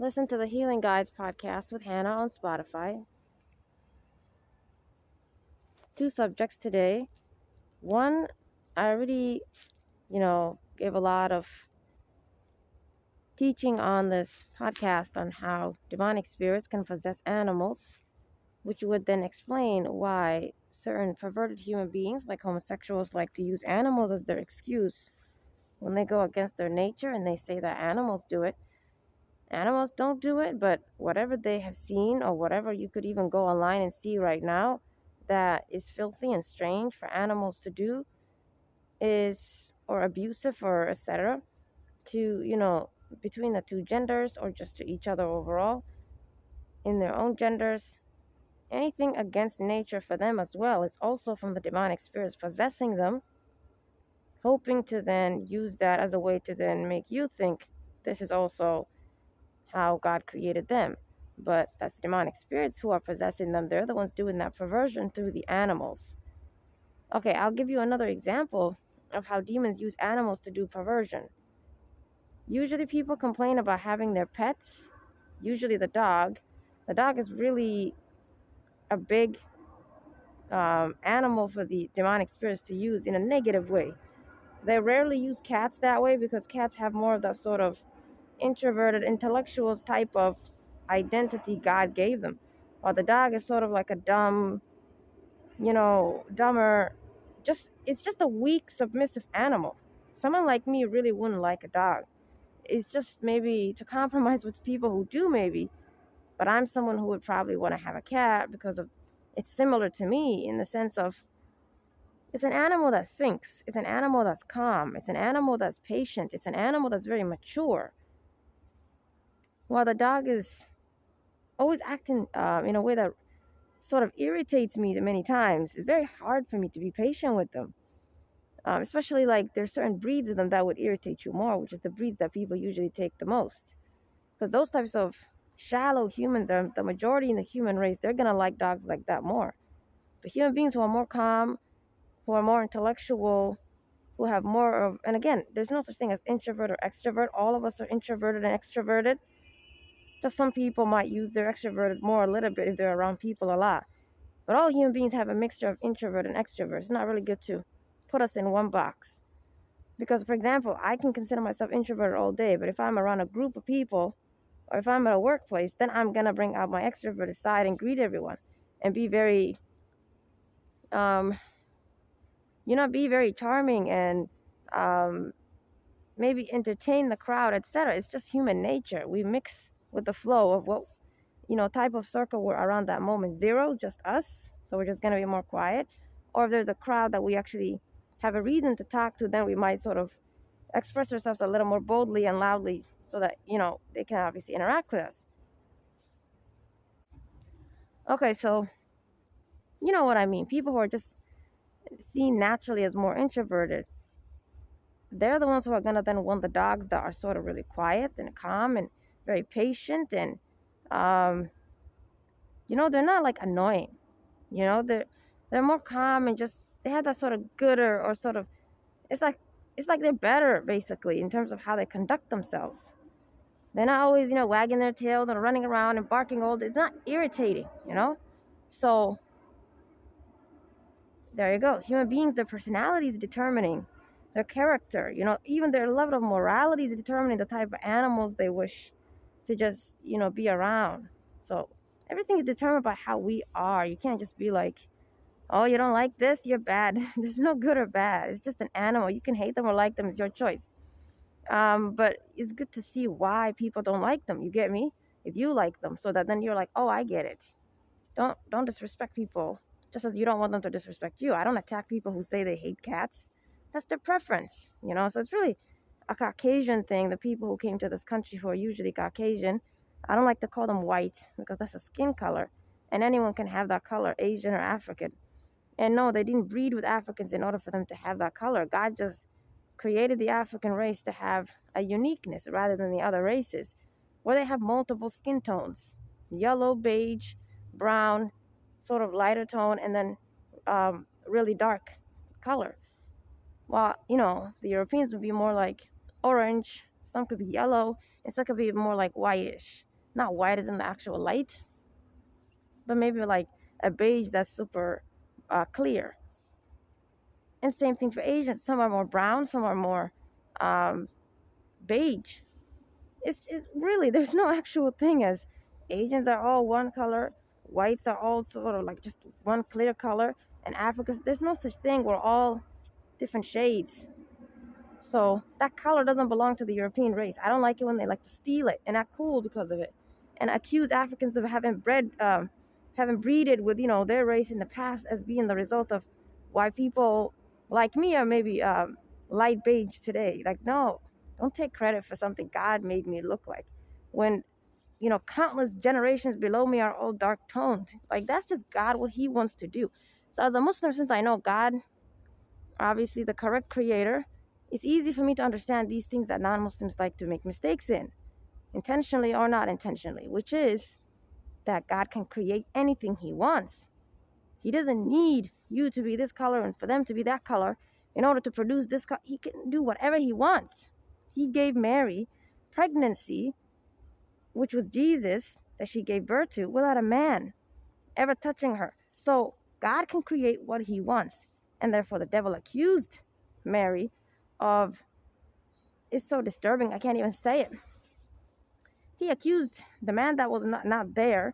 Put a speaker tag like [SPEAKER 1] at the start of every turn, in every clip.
[SPEAKER 1] Listen to the Healing Guides podcast with Hannah on Spotify. 2 subjects today. One, I already, gave a lot of teaching on this podcast on how demonic spirits can possess animals, which would then explain why certain perverted human beings, like homosexuals, like to use animals as their excuse when they go against their nature and they say that animals do it. Animals don't do it, but whatever they have seen or whatever you could even go online and see right now that is filthy and strange for animals to do is, or abusive or etc., to, between the two genders or just to each other overall in their own genders, anything against nature for them as well. It's also from the demonic spirits possessing them, hoping to then use that as a way to then make you think this is also how God created them. But that's demonic spirits who are possessing them. They're the ones doing that perversion through the animals. Okay, I'll give you another example of how demons use animals to do perversion. Usually people complain about having their pets, usually the dog. The dog is really a big animal for the demonic spirits to use in a negative way. They rarely use cats that way because cats have more of that sort of introverted intellectuals type of identity God gave them. While the dog is sort of like a dumb, dumber, it's just a weak, submissive animal. Someone like me really wouldn't like a dog. It's just maybe to compromise with people who do, maybe. But I'm someone who would probably want to have a cat because of it's similar to me in the sense of it's an animal that thinks, it's an animal that's calm, it's an animal that's patient, it's an animal that's very mature. While the dog is always acting in a way that sort of irritates me many times, it's very hard for me to be patient with them. Especially like there's certain breeds of them that would irritate you more, which is the breeds that people usually take the most. Because those types of shallow humans are the majority in the human race. They're going to like dogs like that more. But human beings who are more calm, who are more intellectual, who have more of, and again, there's no such thing as introvert or extrovert. All of us are introverted and extroverted. Just some people might use their extroverted more a little bit if they're around people a lot. But all human beings have a mixture of introvert and extrovert. It's not really good to put us in one box. Because, for example, I can consider myself introverted all day, but if I'm around a group of people or if I'm at a workplace, then I'm going to bring out my extroverted side and greet everyone and be very, be very charming and maybe entertain the crowd, etc. It's just human nature. We mix with the flow of what, type of circle we're around that moment. 0, just us. So we're just going to be more quiet. Or if there's a crowd that we actually have a reason to talk to, then we might sort of express ourselves a little more boldly and loudly so that, they can obviously interact with us. Okay, so you know what I mean. People who are just seen naturally as more introverted, they're the ones who are going to then want the dogs that are sort of really quiet and calm and very patient and, they're not like annoying. They're more calm and just they have that sort of gooder or sort of it's like they're better basically in terms of how they conduct themselves. They're not always, wagging their tails and running around and barking all day. It's not irritating, So there you go. Human beings, their personality is determining their character. Even their level of morality is determining the type of animals they wish to just, be around. So everything is determined by how we are. You can't just be like, oh, you don't like this, you're bad. There's no good or bad. It's just an animal. You can hate them or like them. It's your choice. But it's good to see why people don't like them. You get me? If you like them, so that then you're like, oh, I get it. Don't disrespect people, just as you don't want them to disrespect you. I don't attack people who say they hate cats. That's their preference, So it's really a Caucasian thing. The people who came to this country who are usually Caucasian, I don't like to call them white because that's a skin color, and anyone can have that color, Asian or African. And no, they didn't breed with Africans in order for them to have that color. God just created the African race to have a uniqueness rather than the other races, where they have multiple skin tones: yellow, beige, brown, sort of lighter tone, and then really dark color. While, the Europeans would be more like orange, some could be yellow, and some could be more like whitish. Not white as in the actual light, but maybe like a beige that's super clear. And same thing for Asians. Some are more brown, some are more um, beige. It's really, there's no actual thing as Asians are all one color, whites are all sort of like just one clear color, and Africans, there's no such thing. We're all different shades. So that color doesn't belong to the European race. I don't like it when they like to steal it and act cool because of it, and accuse Africans of having breeded with their race in the past as being the result of why people like me are maybe light beige today. Like, no, don't take credit for something God made me look like, when countless generations below me are all dark toned. Like, that's just God, what He wants to do. So as a Muslim, since I know God, obviously the correct creator, it's easy for me to understand these things that non-Muslims like to make mistakes in, intentionally or not intentionally, which is that God can create anything He wants. He doesn't need you to be this color and for them to be that color in order to produce this color. He can do whatever He wants. He gave Mary pregnancy, which was Jesus, that she gave birth to, without a man ever touching her. So God can create what He wants. And therefore the devil accused Mary of, it's so disturbing, I can't even say it. He accused the man that was not there,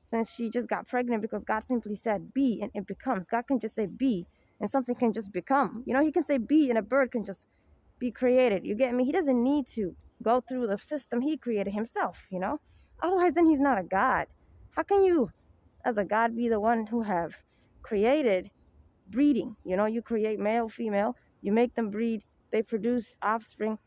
[SPEAKER 1] since she just got pregnant, because God simply said be and it becomes. God can just say be and something can just become. He can say be and a bird can just be created. You get me? He doesn't need to go through the system He created Himself, Otherwise, then He's not a God. How can you, as a God, be the one who have created breeding? You create male, female, you make them breed, they produce offspring.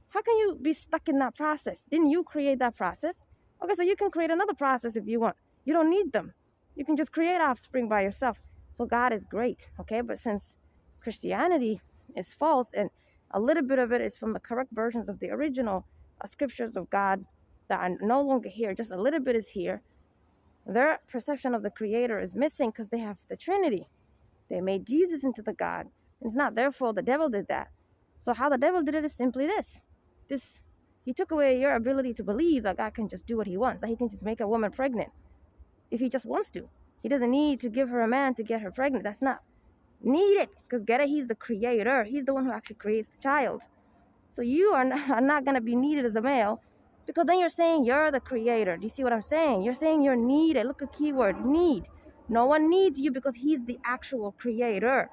[SPEAKER 1] How can you be stuck in that process? Didn't you create that process? Okay, so you can create another process if you want. You don't need them. You can just create offspring by yourself. So God is great, okay? But since Christianity is false and a little bit of it is from the correct versions of the original scriptures of God that are no longer here, just a little bit is here, their perception of the Creator is missing because they have the Trinity. They made Jesus into the God. It's not their fault. The devil did that. So how the devil did it is simply this. He took away your ability to believe that God can just do what He wants, that He can just make a woman pregnant if He just wants to. He doesn't need to give her a man to get her pregnant. That's not needed, because get it, He's the creator. He's the one who actually creates the child. So you are not going to be needed as a male, because then you're saying you're the creator. Do you see what I'm saying? You're saying you're needed. Look at keyword, need. No one needs you because He's the actual creator.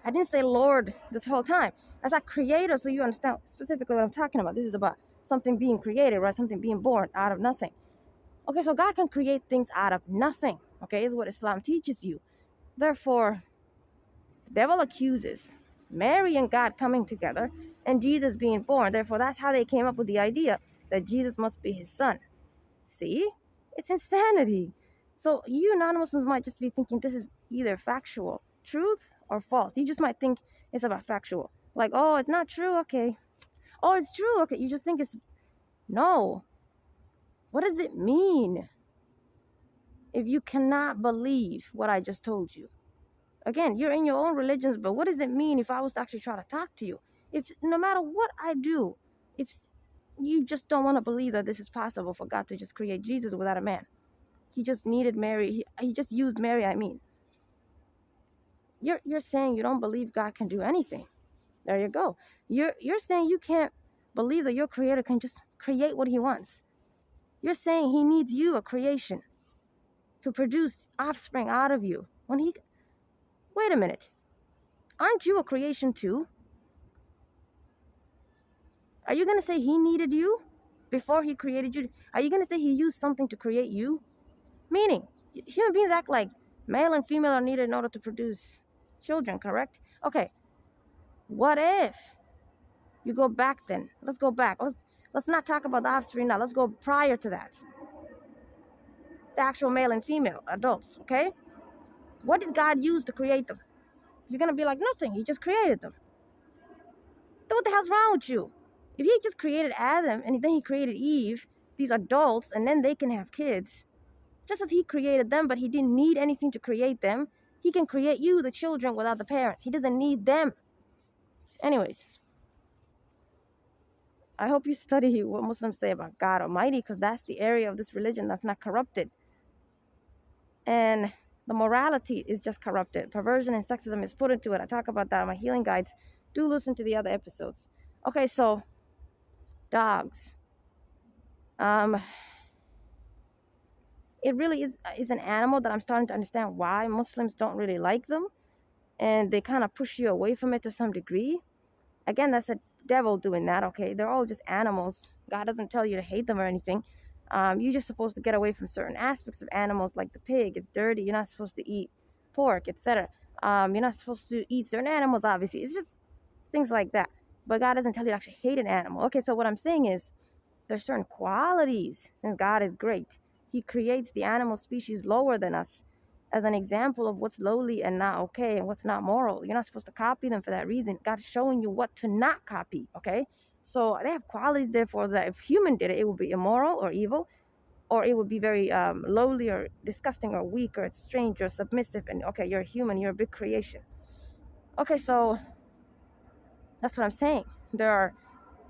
[SPEAKER 1] I didn't say Lord this whole time. I said creator, so you understand specifically what I'm talking about. This is about something being created, right? Something being born out of nothing. Okay, so God can create things out of nothing. Okay, is what Islam teaches you. Therefore, the devil accuses Mary and God coming together and Jesus being born. Therefore, that's how they came up with the idea that Jesus must be His son. See? It's insanity. So you non-Muslims might just be thinking this is either factual, truth, or false. You just might think it's about factual. Like, oh, it's not true, okay. Oh, it's true, okay. You just think it's... No. What does it mean if you cannot believe what I just told you? Again, you're in your own religions, but what does it mean if I was to actually try to talk to you? If no matter what I do, if you just don't want to believe that this is possible for God to just create Jesus without a man. He just needed Mary. He just used Mary, I mean. You're saying you don't believe God can do anything. There you go. You're saying you can't believe that your creator can just create what He wants. You're saying He needs you, a creation, to produce offspring out of you. Wait a minute. Aren't you a creation too? Are you going to say He needed you before He created you? Are you going to say He used something to create you? Meaning, human beings act like male and female are needed in order to produce children, correct? Okay. What if you go back then? Let's go back. Let's not talk about the offspring now. Let's go prior to that. The actual male and female adults, okay? What did God use to create them? You're going to be like, nothing. He just created them. Then what the hell's wrong with you? If He just created Adam and then He created Eve, these adults, and then they can have kids, just as He created them, but He didn't need anything to create them, He can create you, the children, without the parents. He doesn't need them. Anyways, I hope you study what Muslims say about God Almighty, because that's the area of this religion that's not corrupted. And the morality is just corrupted. Perversion and sexism is put into it. I talk about that in my healing guides. Do listen to the other episodes. Okay, so dogs. Um, it really is an animal that I'm starting to understand why Muslims don't really like them, and they kind of push you away from it to some degree. Again, that's a devil doing that. Okay, they're all just animals. God doesn't tell you to hate them or anything. You're just supposed to get away from certain aspects of animals, like the pig. It's dirty. You're not supposed to eat pork, etc. You're not supposed to eat certain animals. Obviously, it's just things like that. But God doesn't tell you to actually hate an animal. Okay, so what I'm saying is, there's certain qualities. Since God is great, He creates the animal species lower than us as an example of what's lowly and not okay and what's not moral. You're not supposed to copy them for that reason. God's showing you what to not copy, okay? So they have qualities, therefore, that if human did it, it would be immoral or evil, or it would be very lowly or disgusting or weak or strange or submissive. And okay, you're a human, you're a big creation. Okay, so that's what I'm saying. There are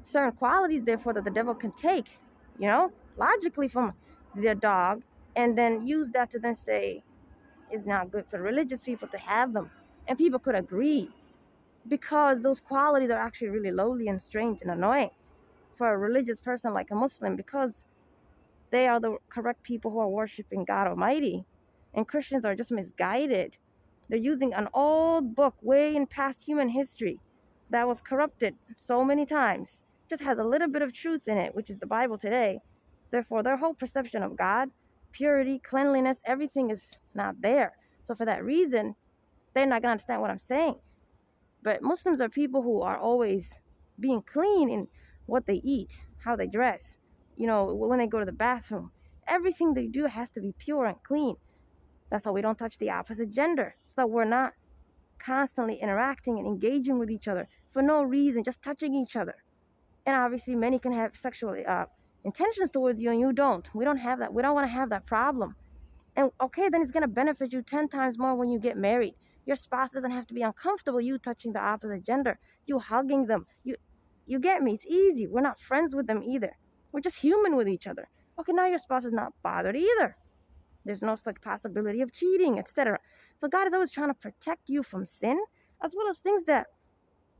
[SPEAKER 1] certain qualities, therefore, that the devil can take, logically from the dog, and then use that to then say it's not good for religious people to have them. And people could agree, because those qualities are actually really lowly and strange and annoying for a religious person like a Muslim, because they are the correct people who are worshiping God Almighty. And Christians are just misguided. They're using an old book way in past human history that was corrupted so many times. Just has a little bit of truth in it, which is the Bible today. Therefore, their whole perception of God, purity, cleanliness, everything is not there. So for that reason, they're not going to understand what I'm saying. But Muslims are people who are always being clean in what they eat, how they dress, when they go to the bathroom. Everything they do has to be pure and clean. That's why we don't touch the opposite gender, so that we're not constantly interacting and engaging with each other for no reason, just touching each other. And obviously, many can have sexual intentions towards you, and you don't. We don't have that. We don't want to have that problem. And okay, then it's going to benefit you 10 times more when you get married. Your spouse doesn't have to be uncomfortable you touching the opposite gender, you hugging them. You get me? It's easy. We're not friends with them either. We're just human with each other. Okay, now your spouse is not bothered either. There's no such possibility of cheating, etc. So God is always trying to protect you from sin, as well as things that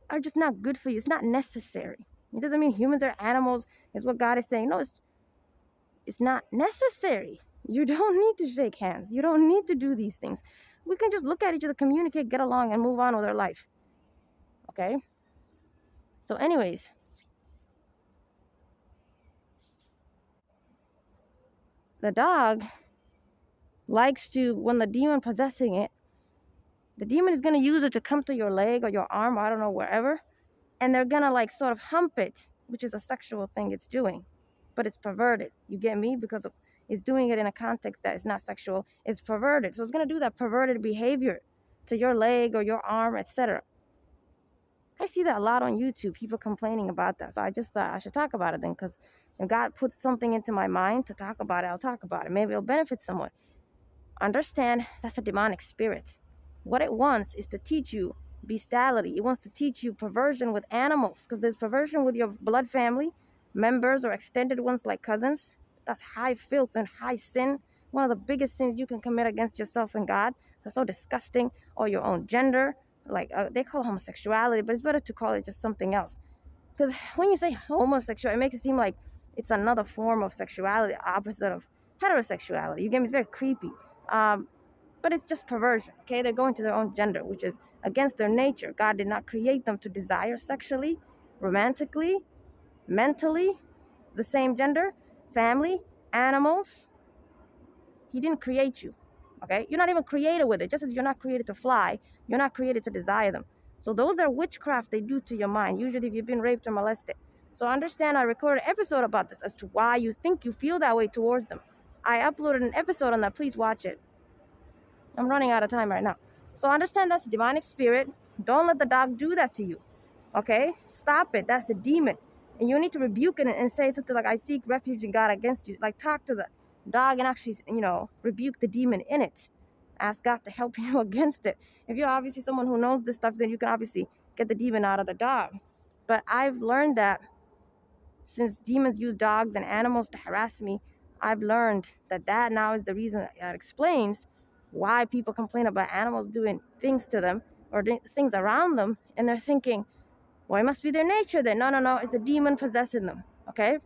[SPEAKER 1] are just not good for you. It's not necessary. It doesn't mean humans are animals, is what God is saying. No, it's not necessary. You don't need to shake hands. You don't need to do these things. We can just look at each other, communicate, get along, and move on with our life. Okay? So anyways, the dog likes to, when the demon possessing it, the demon is going to use it to come to your leg or your arm, I don't know, wherever, and they're going to sort of hump it, which is a sexual thing it's doing, but it's perverted. You get me? Because it's doing it in a context that is not sexual. It's perverted. So it's going to do that perverted behavior to your leg or your arm, etc. I see that a lot on YouTube, people complaining about that. So I just thought I should talk about it then, because if God puts something into my mind to talk about it, I'll talk about it. Maybe it'll benefit someone. Understand, that's a demonic spirit. What it wants is to teach you beastiality. It wants to teach you perversion with animals, because there's perversion with your blood family members or extended ones like cousins. That's high filth and high sin. One of the biggest sins you can commit against yourself and God. That's so disgusting. Or your own gender. They call it homosexuality, but it's better to call it just something else. Because when you say homosexual, it makes it seem like it's another form of sexuality, opposite of heterosexuality. You get me? It's very creepy. But it's just perversion, okay? They're going to their own gender, which is against their nature. God did not create them to desire sexually, romantically, mentally, the same gender, family, animals. He didn't create you, okay? You're not even created with it. Just as you're not created to fly, you're not created to desire them. So those are witchcraft they do to your mind, usually if you've been raped or molested. So understand, I recorded an episode about this as to why you think you feel that way towards them. I uploaded an episode on that. Please watch it. I'm running out of time right now. So understand that's a demonic spirit. Don't let the dog do that to you. Okay? Stop it. That's a demon. And you need to rebuke it and say something like, I seek refuge in God against you. Like, talk to the dog and actually, rebuke the demon in it. Ask God to help you against it. If you're obviously someone who knows this stuff, then you can obviously get the demon out of the dog. But I've learned that since demons use dogs and animals to harass me, I've learned that now is the reason that explains why people complain about animals doing things to them or things around them, and they're thinking, well, it must be their nature then. No, it's a demon possessing them, okay?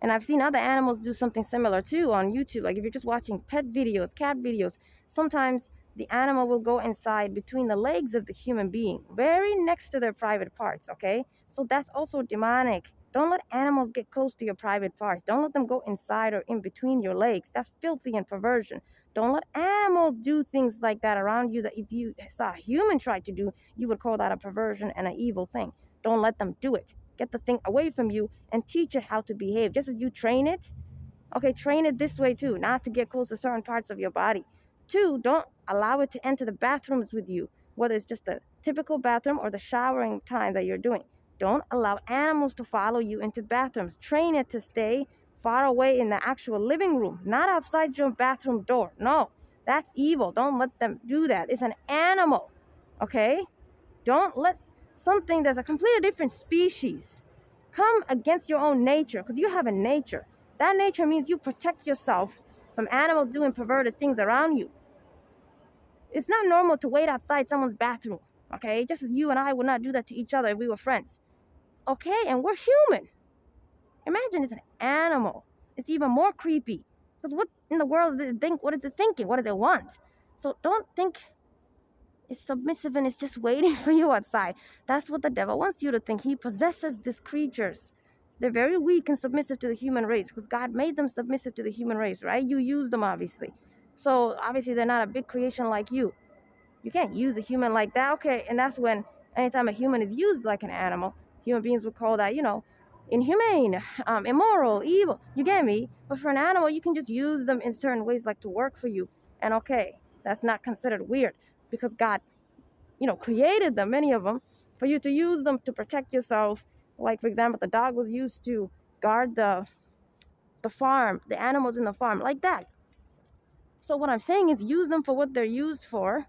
[SPEAKER 1] And I've seen other animals do something similar too on YouTube. Like if you're just watching pet videos, cat videos, sometimes the animal will go inside between the legs of the human being, very next to their private parts, okay? So that's also demonic. Don't let animals get close to your private parts. Don't let them go inside or in between your legs. That's filthy and perversion. Don't let animals do things like that around you that if you saw a human try to do, you would call that a perversion and an evil thing. Don't let them do it. Get the thing away from you and teach it how to behave. Just as you train it, okay, train it this way too, not to get close to certain parts of your body. Two, don't allow it to enter the bathrooms with you, whether it's just the typical bathroom or the showering time that you're doing. Don't allow animals to follow you into bathrooms. Train it to stay far away in the actual living room, not outside your bathroom door. No, that's evil. Don't let them do that. It's an animal, okay? Don't let something that's a completely different species come against your own nature, because you have a nature. That nature means you protect yourself from animals doing perverted things around you. It's not normal to wait outside someone's bathroom, okay? Just as you and I would not do that to each other if we were friends, okay? And we're human. Imagine it's an animal. It's even more creepy, because what in the world does it think? What is it thinking? What does it want? So don't think it's submissive and it's just waiting for you outside. That's what the devil wants you to think. He possesses these creatures. They're very weak and submissive to the human race because God made them submissive to the human race, right? You use them, obviously. So obviously they're not a big creation like you. You can't use a human like that. Okay, and that's when anytime a human is used like an animal, human beings would call that, inhumane, immoral, evil. You get me? But for an animal, you can just use them in certain ways, like to work for you. And okay, that's not considered weird because God, created them, many of them, for you to use them to protect yourself. Like, for example, the dog was used to guard the farm, the animals in the farm, like that. So what I'm saying is use them for what they're used for.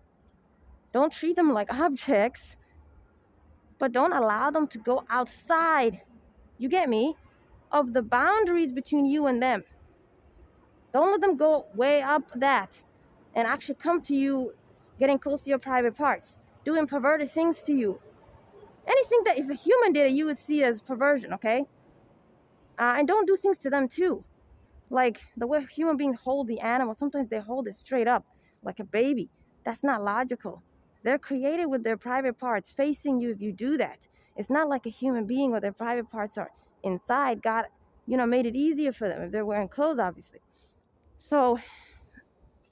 [SPEAKER 1] Don't treat them like objects, but don't allow them to go outside, you get me, of the boundaries between you and them. Don't let them go way up that and actually come to you, getting close to your private parts, doing perverted things to you. Anything that if a human did it, you would see as perversion, okay? And don't do things to them too. Like the way human beings hold the animal, sometimes they hold it straight up like a baby. That's not logical. They're created with their private parts facing you if you do that. It's not like a human being where their private parts are inside. God, made it easier for them if they're wearing clothes, obviously. So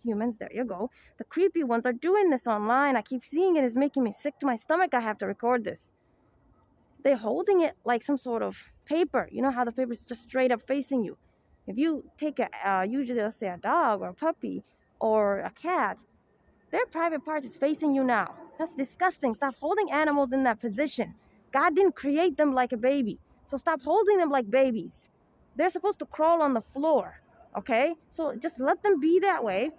[SPEAKER 1] humans, there you go. The creepy ones are doing this online. I keep seeing it. It's making me sick to my stomach. I have to record this. They're holding it like some sort of paper. You know how the paper is just straight up facing you. If you take usually let's say a dog or a puppy or a cat, their private parts is facing you now. That's disgusting. Stop holding animals in that position. God didn't create them like a baby. So stop holding them like babies. They're supposed to crawl on the floor, okay? So just let them be that way.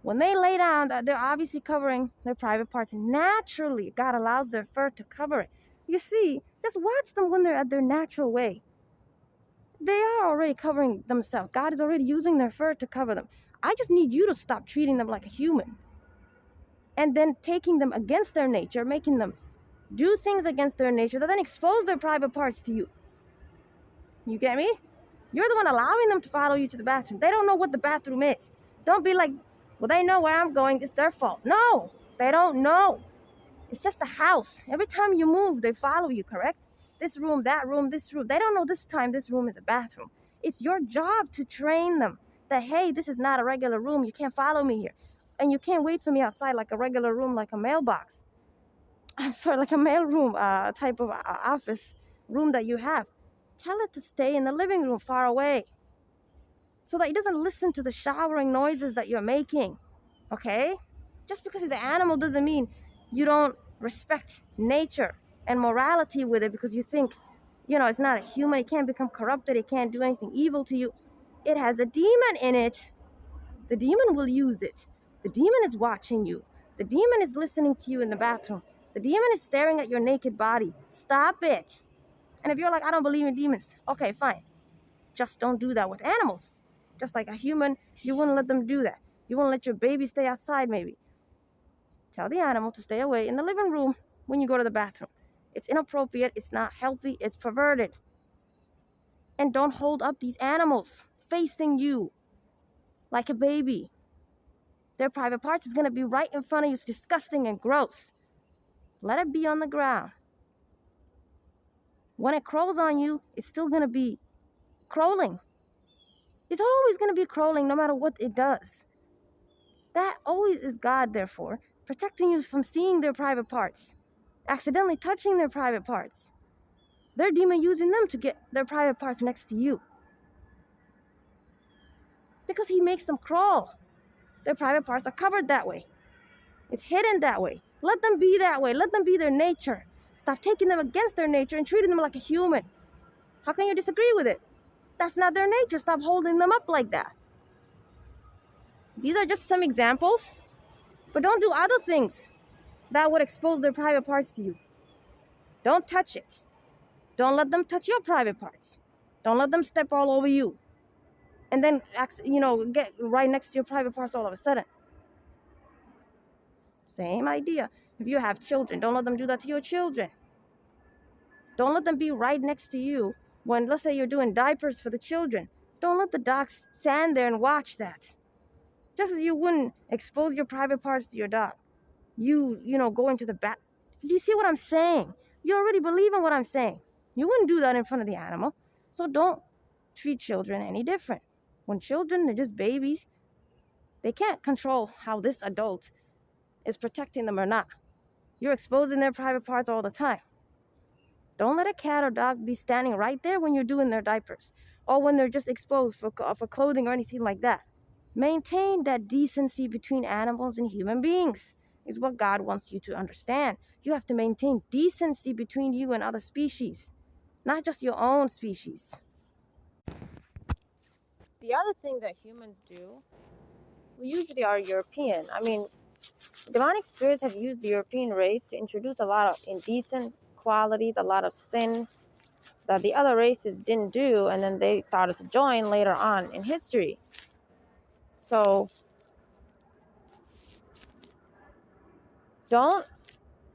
[SPEAKER 1] When they lay down, they're obviously covering their private parts. Naturally, God allows their fur to cover it. You see, just watch them when they're at their natural way. They are already covering themselves. God is already using their fur to cover them. I just need you to stop treating them like a human. And then taking them against their nature, making them do things against their nature that then expose their private parts to you. You get me? You're the one allowing them to follow you to the bathroom. They don't know what the bathroom is. Don't be like, well, they know where I'm going. It's their fault. No, they don't know. It's just a house. Every time you move, they follow you, correct? This room, that room, this room. They don't know this time this room is a bathroom. It's your job to train them that, hey, this is not a regular room. You can't follow me here. And you can't wait for me outside like a regular room, like a mailbox. I'm sorry, like a mail room type of office room that you have. Tell it to stay in the living room far away so that it doesn't listen to the showering noises that you're making, okay? Just because it's an animal doesn't mean you don't respect nature and morality with it because you think, it's not a human. It can't become corrupted. It can't do anything evil to you. It has a demon in it. The demon will use it. The demon is watching you. The demon is listening to you in the bathroom. The demon is staring at your naked body. Stop it. And if you're like, I don't believe in demons, okay, fine. Just don't do that with animals. Just like a human, you wouldn't let them do that. You wouldn't let your baby stay outside, maybe. Tell the animal to stay away in the living room when you go to the bathroom. It's inappropriate, it's not healthy, it's perverted. And don't hold up these animals facing you like a baby. Their private parts is going to be right in front of you. It's disgusting and gross. Let it be on the ground. When it crawls on you, it's still going to be crawling. It's always going to be crawling no matter what it does. That always is God, therefore, protecting you from seeing their private parts, accidentally touching their private parts. Their demon using them to get their private parts next to you. Because he makes them crawl. Their private parts are covered that way. It's hidden that way. Let them be that way. Let them be their nature. Stop taking them against their nature and treating them like a human. How can you disagree with it? That's not their nature. Stop holding them up like that. These are just some examples, but don't do other things that would expose their private parts to you. Don't touch it. Don't let them touch your private parts. Don't let them step all over you. And then, get right next to your private parts all of a sudden. Same idea. If you have children, don't let them do that to your children. Don't let them be right next to you when, let's say, you're doing diapers for the children. Don't let the dog stand there and watch that. Just as you wouldn't expose your private parts to your dog. You go into the bath. Do you see what I'm saying? You already believe in what I'm saying. You wouldn't do that in front of the animal. So don't treat children any different. When children, they're just babies. They can't control how this adult is protecting them or not. You're exposing their private parts all the time. Don't let a cat or dog be standing right there when you're doing their diapers or when they're just exposed for clothing or anything like that. Maintain that decency between animals and human beings is what God wants you to understand. You have to maintain decency between you and other species, not just your own species. The other thing that humans do, we usually are European. Demonic spirits have used the European race to introduce a lot of indecent qualities, a lot of sin that the other races didn't do, and then they started to join later on in history. So don't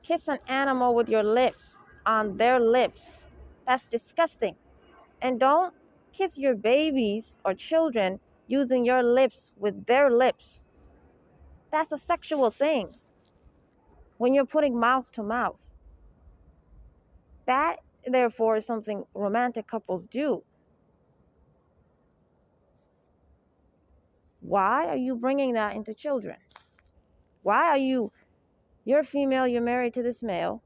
[SPEAKER 1] kiss an animal with your lips on their lips. That's disgusting. And don't kiss your babies or children using your lips with their lips. That's a sexual thing. When you're putting mouth to mouth. That, therefore, is something romantic couples do. Why are you bringing that into children? Why are you're female, you're married to this male.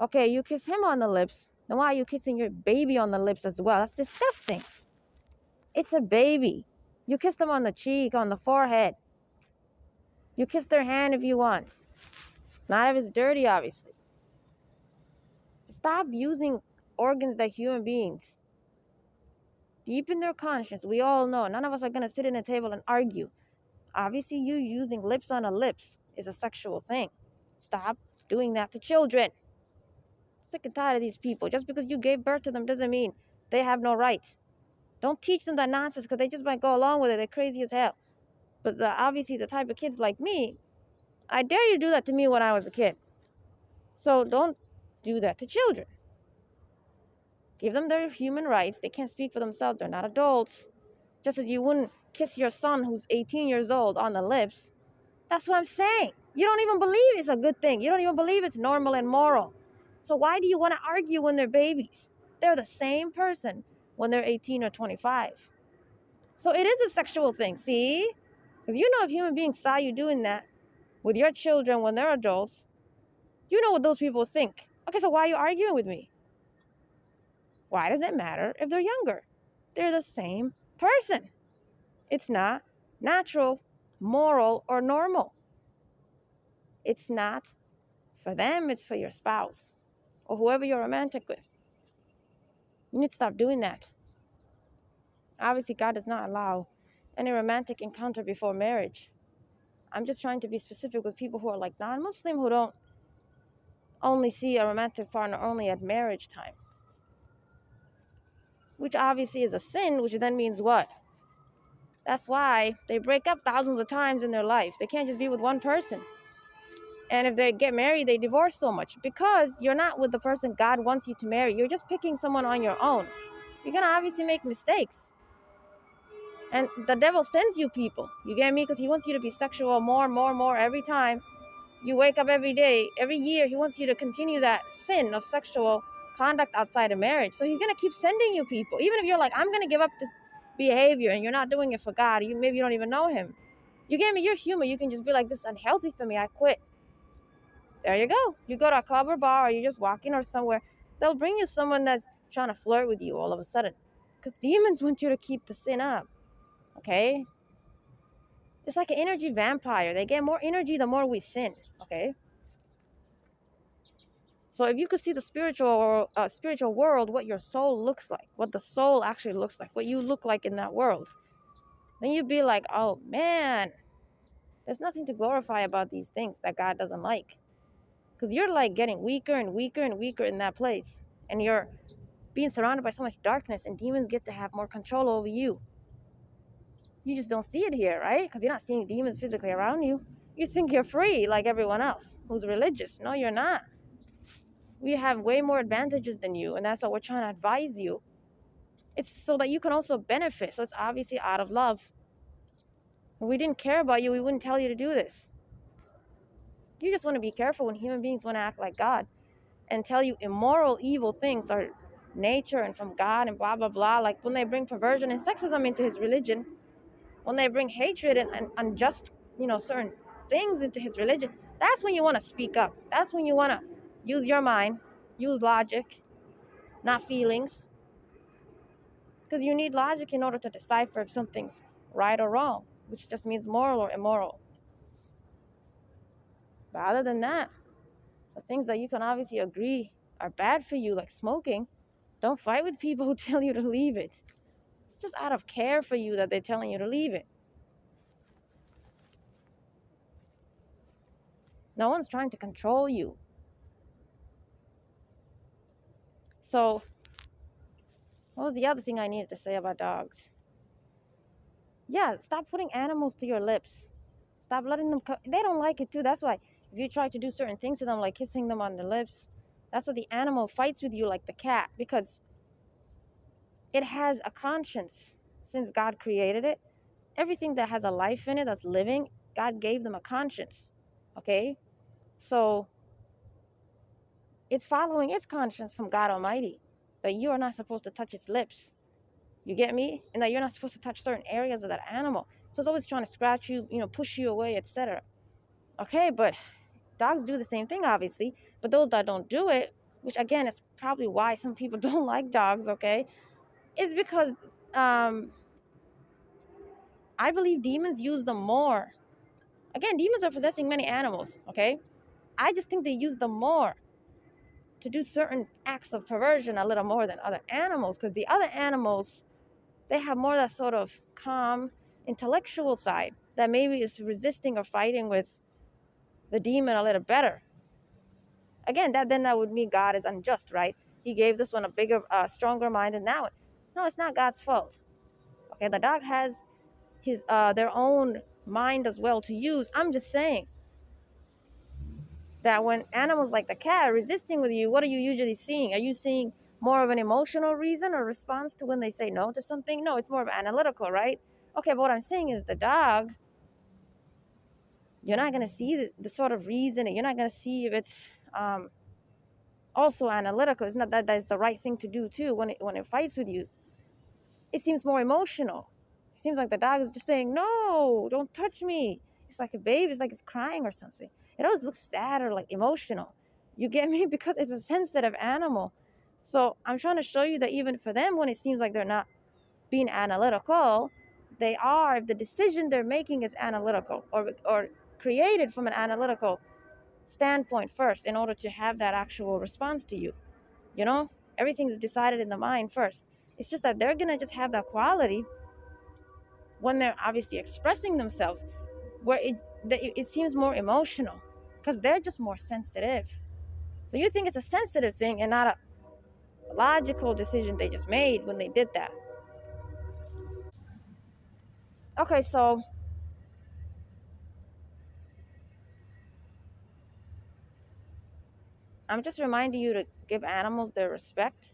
[SPEAKER 1] Okay, you kiss him on the lips. Then why are you kissing your baby on the lips as well? That's disgusting. It's a baby. You kiss them on the cheek, on the forehead. You kiss their hand if you want. Not if it's dirty, obviously. Stop using organs that human beings. Deep in their conscience, we all know none of us are going to sit in a table and argue. Obviously, you using lips on the lips is a sexual thing. Stop doing that to children. Sick and tired of these people. Just because you gave birth to them doesn't mean they have no rights. Don't teach them that nonsense because they just might go along with it. They're crazy as hell. But obviously, the type of kids like me, I dare you to do that to me when I was a kid. So don't do that to children. Give them their human rights. They can't speak for themselves. They're not adults. Just as you wouldn't kiss your son who's 18 years old on the lips. That's what I'm saying. You don't even believe it's a good thing. You don't even believe it's normal and moral. So why do you want to argue when they're babies? They're the same person when they're 18 or 25. So it is a sexual thing, see? Because you know if human beings saw you doing that with your children when they're adults, you know what those people think. Okay, so why are you arguing with me? Why does it matter if they're younger? They're the same person. It's not natural, moral, or normal. It's not for them, it's for your spouse or whoever you're romantic with. You need to stop doing that. Obviously, God does not allow any romantic encounter before marriage. I'm just trying to be specific with people who are like non-Muslim, who don't only see a romantic partner only at marriage time. which obviously is a sin, which then means what? That's why they break up thousands of times in their life. They can't just be with one person. And if they get married, they divorce so much because you're not with the person God wants you to marry. You're just picking someone on your own. You're going to obviously make mistakes. And the devil sends you people. You get me? Because he wants you to be sexual more and more and more every time. You wake up every day, every year, he wants you to continue that sin of sexual conduct outside of marriage. So he's going to keep sending you people. Even if you're like, I'm going to give up this behavior and you're not doing it for God, maybe you don't even know him. You get me? You're human. You can just be like, this is unhealthy for me. I quit. There you go. You go to a club or bar, or you're just walking or somewhere. They'll bring you someone that's trying to flirt with you all of a sudden. Because demons want you to keep the sin up. Okay? It's like an energy vampire. They get more energy the more we sin. Okay? So if you could see the spiritual world, what your soul looks like, what the soul actually looks like, what you look like in that world, then you'd be like, oh man, there's nothing to glorify about these things that God doesn't like. Because you're like getting weaker and weaker and weaker in that place. And you're being surrounded by so much darkness, and demons get to have more control over you. You just don't see it here, right? Because you're not seeing demons physically around you. You think you're free like everyone else who's religious. No, you're not. We have way more advantages than you, and that's what we're trying to advise you. It's so that you can also benefit. So it's obviously out of love. If we didn't care about you, we wouldn't tell you to do this. You just want to be careful when human beings want to act like God and tell you immoral, evil things are nature and from God and blah, blah, blah. Like when they bring perversion and sexism into his religion, when they bring hatred and unjust, certain things into his religion, that's when you want to speak up. That's when you want to use your mind, use logic, not feelings. Because you need logic in order to decipher if something's right or wrong, which just means moral or immoral. But other than that, the things that you can obviously agree are bad for you, like smoking, don't fight with people who tell you to leave it. It's just out of care for you that they're telling you to leave it. No one's trying to control you. So, what was the other thing I needed to say about dogs? Yeah, stop putting animals to your lips. Stop letting them they don't like it too. That's why if you try to do certain things to them, like kissing them on the lips, that's what the animal fights with you, like the cat, because it has a conscience. Since God created it, everything that has a life in it, that's living, God gave them a conscience. Okay? So it's following its conscience from God Almighty that you are not supposed to touch its lips. You get me? And that you're not supposed to touch certain areas of that animal. So it's always trying to scratch you, push you away, etc. Okay, but dogs do the same thing, obviously. But those that don't do it, which again is probably why some people don't like dogs, okay, is because I believe demons use them more. Again, demons are possessing many animals, okay? I just think they use them more to do certain acts of perversion a little more than other animals, because the other animals, they have more that sort of calm, intellectual side that maybe is resisting or fighting with the demon a little better. Again, that would mean God is unjust, right? He gave this one a bigger, stronger mind than that one. No, it's not God's fault. Okay, the dog has their own mind as well to use. I'm just saying that when animals like the cat are resisting with you, what are you usually seeing? Are you seeing more of an emotional reason or response to when they say no to something? No, it's more of analytical, right? Okay, but what I'm saying is the dog, you're not going to see the sort of reason, and you're not going to see if it's also analytical. It's not that that's the right thing to do too when it fights with you. It seems more emotional. It seems like the dog is just saying, no, don't touch me. It's like a baby. It's like it's crying or something. It always looks sad or like emotional. You get me? Because it's a sensitive animal. So I'm trying to show you that even for them, when it seems like they're not being analytical, they are, if the decision they're making is analytical or created from an analytical standpoint first in order to have that actual response to you. Everything's decided in the mind first. It's just that they're going to just have that quality when they're obviously expressing themselves, where it seems more emotional because they're just more sensitive. So you think it's a sensitive thing and not logical decision they just made when they did that. Okay, so I'm just reminding you to give animals their respect.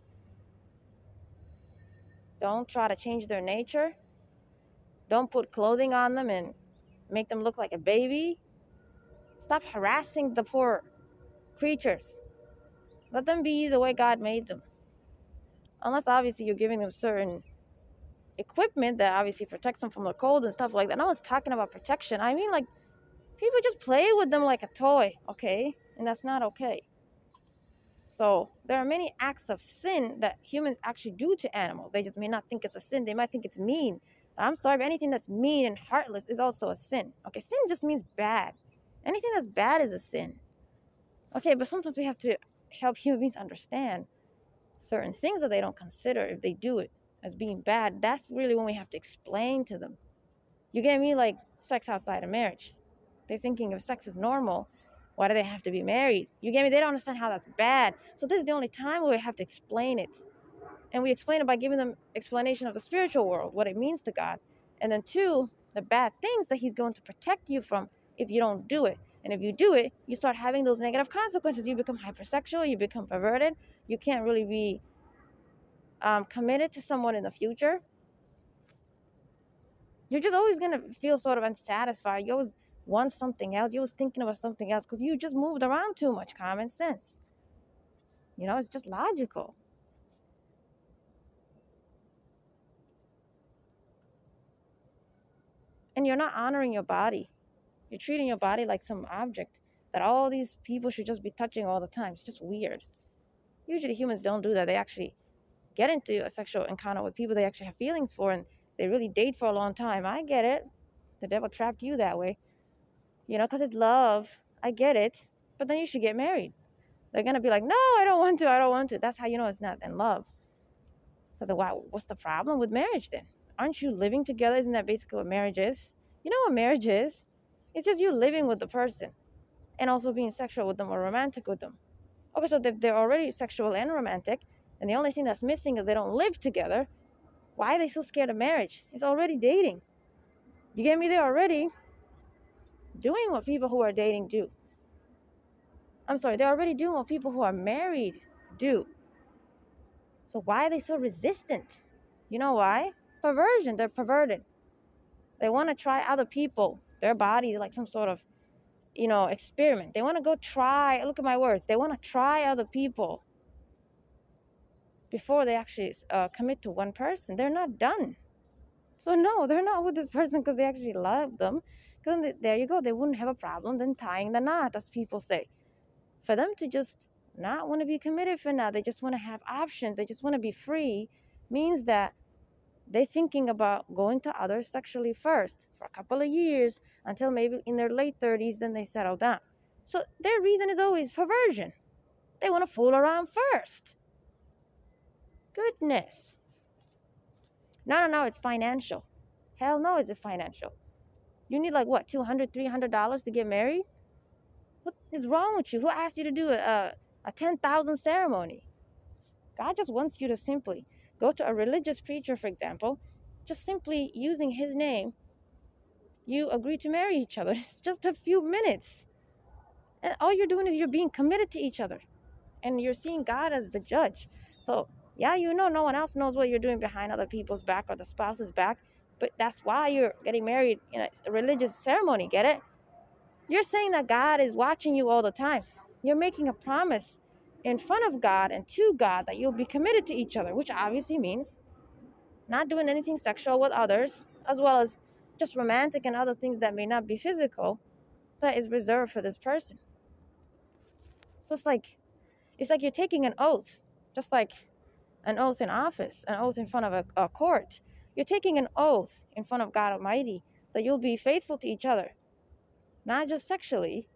[SPEAKER 1] Don't try to change their nature. Don't put clothing on them and make them look like a baby. Stop harassing the poor creatures. Let them be the way God made them. Unless obviously you're giving them certain equipment that obviously protects them from the cold and stuff like that. No one's talking about protection. I mean, like, people just play with them like a toy, okay? And that's not okay. So there are many acts of sin that humans actually do to animals. They just may not think it's a sin. They might think it's mean. I'm sorry, but anything that's mean and heartless is also a sin. Okay, sin just means bad. Anything that's bad is a sin. Okay, but sometimes we have to help human beings understand certain things that they don't consider if they do it as being bad. That's really when we have to explain to them. You get me? Like sex outside of marriage. They're thinking if sex is normal, why do they have to be married? You get me? They don't understand how that's bad. So this is the only time where we have to explain it. And we explain it by giving them explanation of the spiritual world, what it means to God. And then two, the bad things that he's going to protect you from if you don't do it. And if you do it, you start having those negative consequences. You become hypersexual, you become perverted. You can't really be committed to someone in the future. You're just always going to feel sort of unsatisfied. You always want something else. You're always thinking about something else because you just moved around too much. Common sense. You know, it's just logical. And you're not honoring your body. You're treating your body like some object that all these people should just be touching all the time. It's just weird. Usually humans don't do that. They actually get into a sexual encounter with people they actually have feelings for and they really date for a long time. I get it. The devil trapped you that way. You know, because it's love. I get it. But then you should get married. They're going to be like, no, I don't want to. I don't want to. That's how you know it's not in love. So what's the problem with marriage then? Aren't you living together? Isn't that basically what marriage is? You know what marriage is? It's just you living with the person and also being sexual with them or romantic with them. Okay, so they're already sexual and romantic, and the only thing that's missing is they don't live together. Why are they so scared of marriage? It's already dating. You get me? They're already doing what people who are dating do. I'm sorry, they're already doing what people who are married do. So why are they so resistant? You know why? Perversion. They're perverted. They want to try other people, their bodies, like some sort of, experiment. They want to go try, look at my words, they want to try other people before they actually commit to one person. They're not done. So no, they're not with this person because they actually love them. Because there you go, they wouldn't have a problem then tying the knot, as people say. For them to just not want to be committed for now, they just want to have options, they just want to be free, means that they're thinking about going to others sexually first for a couple of years until maybe in their late 30s, then they settle down. So their reason is always perversion. They want to fool around first. Goodness. No, it's financial. Hell no, is it financial? You need like what, $200, $300 to get married? What is wrong with you? Who asked you to do a 10,000 ceremony? God just wants you to simply go to a religious preacher, for example, just simply using his name. You agree to marry each other. It's just a few minutes. And all you're doing is you're being committed to each other. And you're seeing God as the judge. So, yeah, no one else knows what you're doing behind other people's back or the spouse's back. But that's why you're getting married in a religious ceremony. Get it? You're saying that God is watching you all the time. You're making a promise in front of God and to God that you'll be committed to each other, which obviously means not doing anything sexual with others, as well as just romantic and other things that may not be physical, that is reserved for this person. So it's like you're taking an oath, just like an oath in office, an oath in front of a court. You're taking an oath in front of God Almighty that you'll be faithful to each other, not just sexually,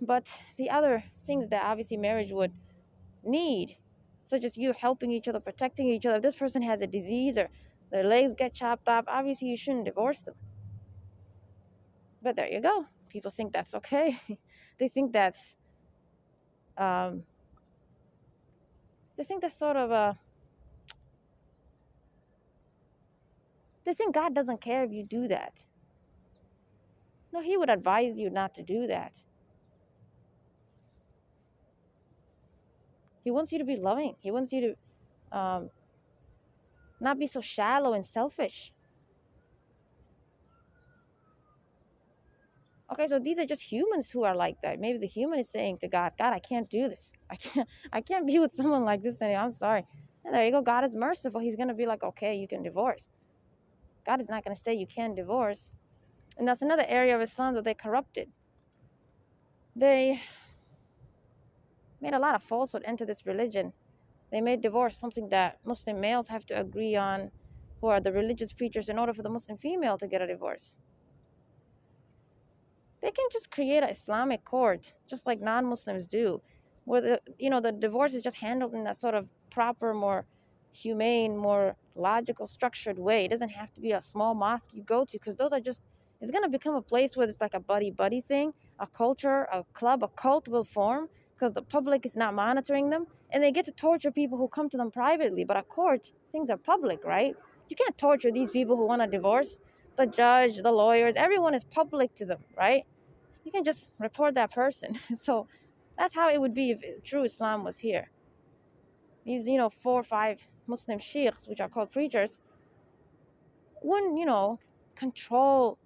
[SPEAKER 1] but the other things that obviously marriage would need, such as you helping each other, protecting each other. If this person has a disease or their legs get chopped off, obviously you shouldn't divorce them. But there you go. People think that's okay. They think that's They think that's sort of a, they think God doesn't care if you do that. No, He would advise you not to do that. He wants you to be loving. He wants you to not be so shallow and selfish. Okay, so these are just humans who are like that. Maybe the human is saying to God, God, I can't do this. I can't be with someone like this anymore. I'm sorry. And there you go. God is merciful. He's gonna be like, okay, you can divorce. God is not gonna say you can't divorce. And that's another area of Islam that they corrupted. They made a lot of falsehood into this religion. They made divorce something that Muslim males have to agree on, who are the religious preachers, in order for the Muslim female to get a divorce. They can just create an Islamic court, just like non-Muslims do, where the divorce is just handled in that sort of proper, more humane, more logical, structured way. It doesn't have to be a small mosque you go to, because those are just, it's gonna become a place where it's like a buddy thing, a culture, a club, a cult will form, because the public is not monitoring them, and they get to torture people who come to them privately. But a court, things are public, right? You can't torture these people who want a divorce. The judge, the lawyers, everyone is public to them, right? You can just report that person. So that's how it would be if true Islam was here. These, 4 or 5 Muslim sheikhs, which are called preachers, wouldn't, control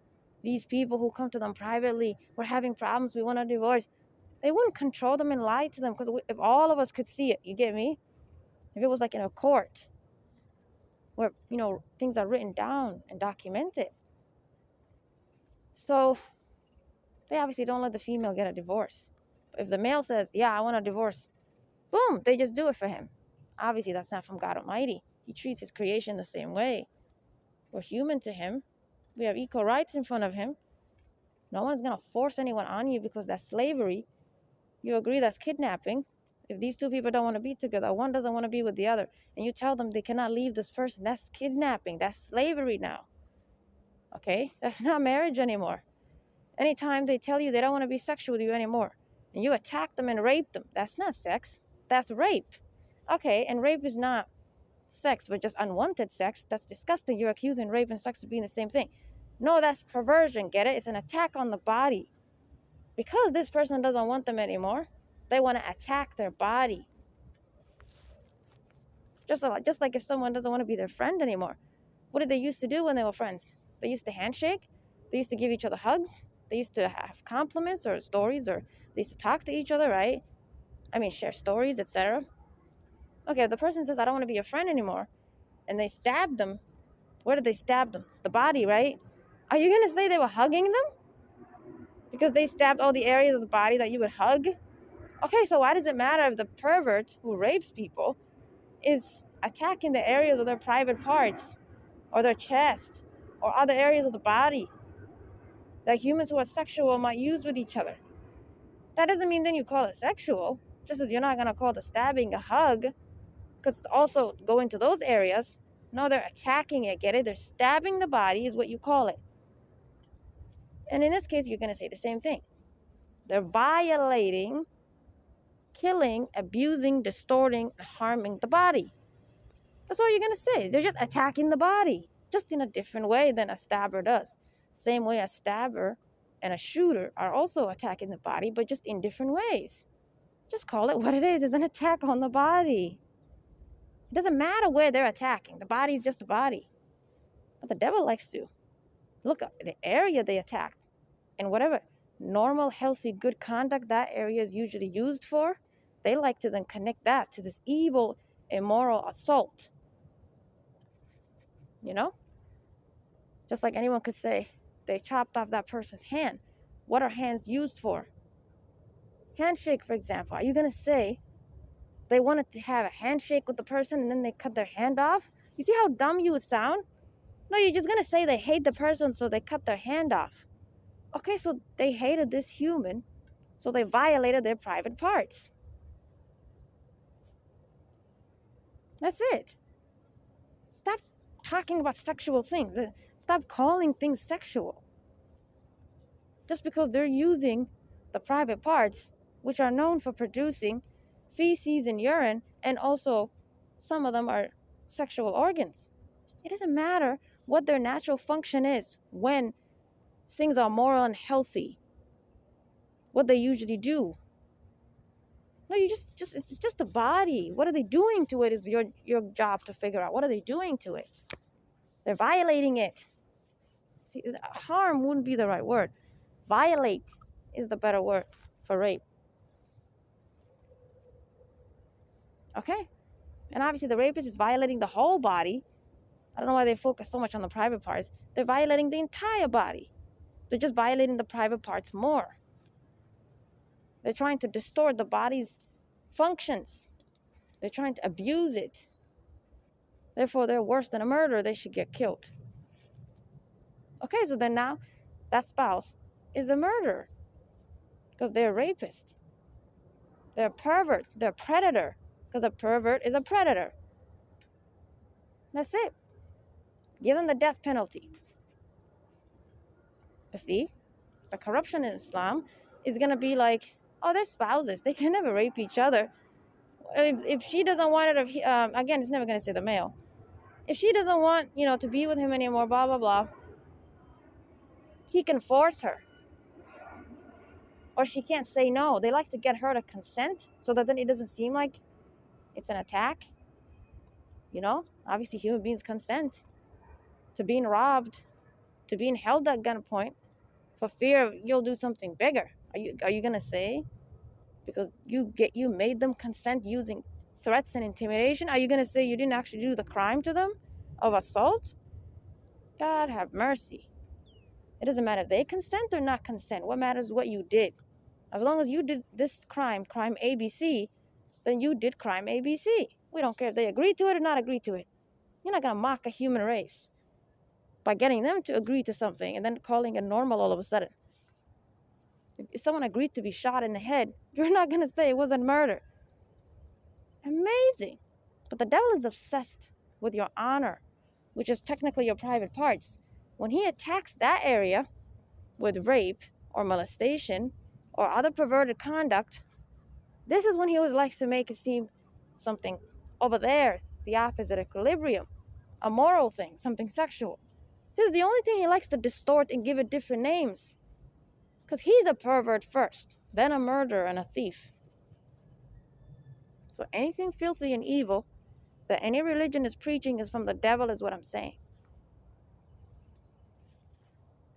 [SPEAKER 1] these people who come to them privately. We're having problems. We want a divorce. They wouldn't control them and lie to them, because if all of us could see it, you get me? If it was like in a court where, things are written down and documented. So they obviously don't let the female get a divorce. If the male says, yeah, I want a divorce, boom, they just do it for him. Obviously, that's not from God Almighty. He treats his creation the same way. We're human to him. We have equal rights in front of him. No one's going to force anyone on you, because that's slavery. You agree that's kidnapping. If these two people don't want to be together, one doesn't want to be with the other, and you tell them they cannot leave this person, that's kidnapping. That's slavery now. Okay? That's not marriage anymore. Anytime they tell you they don't want to be sexual with you anymore, and you attack them and rape them, that's not sex. That's rape. Okay, and rape is not sex, but just unwanted sex. That's disgusting. You're accusing rape and sex of being the same thing. No, that's perversion. Get it? It's an attack on the body. Because this person doesn't want them anymore, they want to attack their body. Just like if someone doesn't want to be their friend anymore. What did they used to do when they were friends? They used to handshake. They used to give each other hugs. They used to have compliments or stories, or they used to talk to each other, right? I mean, share stories, etc. Okay, if the person says, I don't want to be your friend anymore, and they stab them, where did they stab them? The body, right? Are you going to say they were hugging them? Because they stabbed all the areas of the body that you would hug? Okay, so why does it matter if the pervert who rapes people is attacking the areas of their private parts, or their chest, or other areas of the body that humans who are sexual might use with each other? That doesn't mean then you call it sexual, just as you're not going to call the stabbing a hug, because it's also going to those areas. No, they're attacking it, get it? They're stabbing the body is what you call it. And in this case, you're going to say the same thing. They're violating, killing, abusing, distorting, harming the body. That's all you're going to say. They're just attacking the body, just in a different way than a stabber does. Same way a stabber and a shooter are also attacking the body, but just in different ways. Just call it what it is. It's an attack on the body. It doesn't matter where they're attacking. The body is just the body. But the devil likes to look at the area they attacked, and whatever normal, healthy, good conduct that area is usually used for, they like to then connect that to this evil, immoral assault. Just like anyone could say, they chopped off that person's hand. What are hands used for? Handshake, for example. Are you going to say they wanted to have a handshake with the person and then they cut their hand off? You see how dumb you would sound? No, you're just going to say they hate the person, so they cut their hand off. Okay, so they hated this human, so they violated their private parts. That's it. Stop talking about sexual things. Stop calling things sexual. Just because they're using the private parts, which are known for producing feces and urine, and also some of them are sexual organs. It doesn't matter what their natural function is when things are moral and healthy, what they usually do. No, you just it's just the body. What are they doing to it is your job to figure out. What are they doing to it? They're violating it. See, harm wouldn't be the right word. Violate is the better word for rape. Okay? And obviously the rapist is violating the whole body. I don't know why they focus so much on the private parts. They're violating the entire body. They're just violating the private parts more. They're trying to distort the body's functions. They're trying to abuse it. Therefore, they're worse than a murderer. They should get killed. Okay, so then now that spouse is a murderer because they're a rapist. They're a pervert. They're a predator because a pervert is a predator. That's it. Give them the death penalty. But see, the corruption in Islam is going to be like, oh, they're spouses. They can never rape each other. If she doesn't want it, again, it's never going to say the male. If she doesn't want, to be with him anymore, blah, blah, blah, he can force her. Or she can't say no. They like to get her to consent so that then it doesn't seem like it's an attack. Obviously human beings consent to being robbed, to being held at gunpoint for fear of you'll do something bigger. Are you gonna say because you made them consent using threats and intimidation? Are you gonna say you didn't actually do the crime to them of assault? God have mercy. It doesn't matter if they consent or not consent. What matters is what you did. As long as you did this crime ABC, then you did crime ABC. We don't care if they agree to it or not agree to it. You're not gonna mock a human race by getting them to agree to something and then calling it normal all of a sudden. If someone agreed to be shot in the head, you're not going to say it wasn't murder. Amazing. But the devil is obsessed with your honor, which is technically your private parts. When he attacks that area with rape or molestation or other perverted conduct, this is when he always likes to make it seem something over there, the opposite equilibrium, a moral thing, something sexual. This is the only thing he likes to distort and give it different names. Because he's a pervert first, then a murderer and a thief. So anything filthy and evil that any religion is preaching is from the devil, is what I'm saying.